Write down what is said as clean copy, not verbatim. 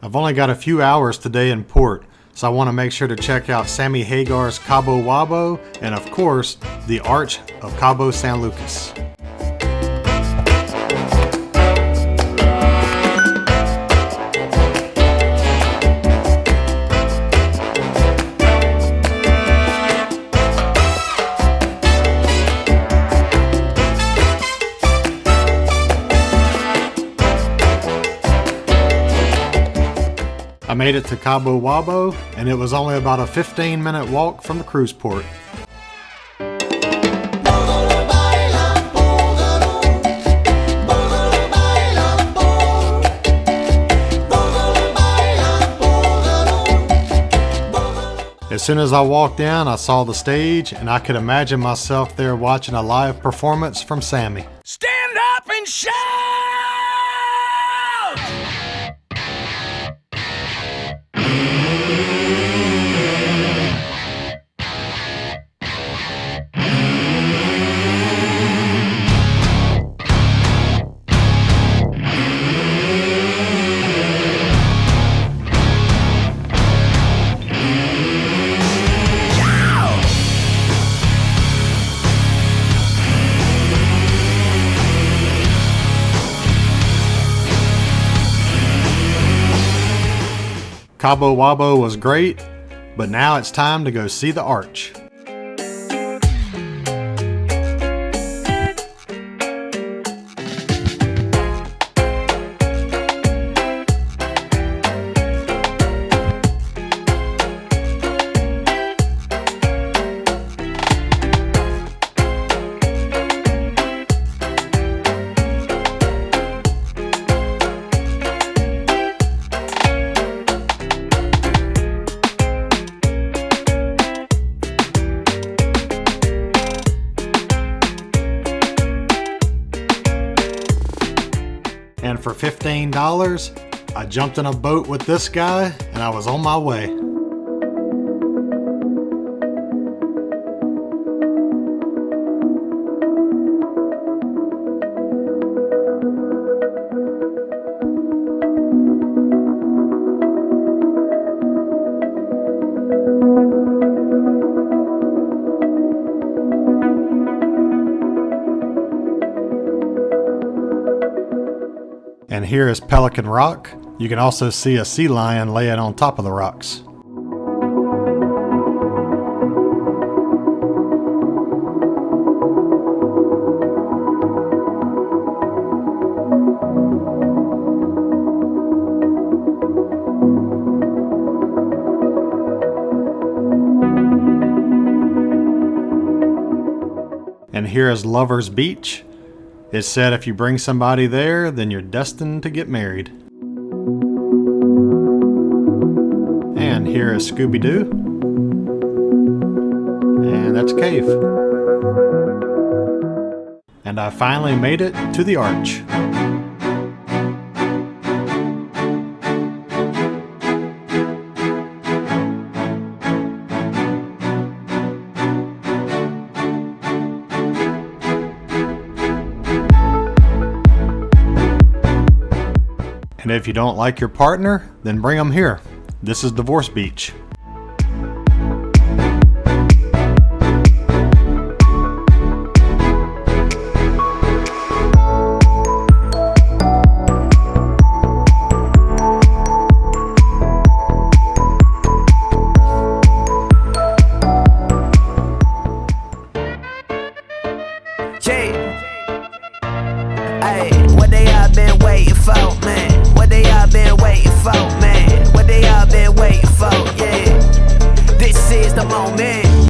I've only got a few hours today in port, so I want to make sure to check out Sammy Hagar's Cabo Wabo and of course, the Arch of Cabo San Lucas. I made it to Cabo Wabo, and it was only about a 15-minute walk from the cruise port. As soon as I walked in, I saw the stage, and I could imagine myself there watching a live performance from Sammy. Stand up and shout! Cabo Wabo was great, but now it's time to go see the Arch. And for $15, I jumped in a boat with this guy and I was on my way. And here is Pelican Rock. You can also see a sea lion laying on top of the rocks. And here is Lover's Beach. It's said if you bring somebody there, then you're destined to get married. And here is Scooby-Doo. And that's a cave. And I finally made it to the Arch. And if you don't like your partner, then bring them here. This is Divorce Beach. Hey, what they all been waiting for, man? What they all been waiting for?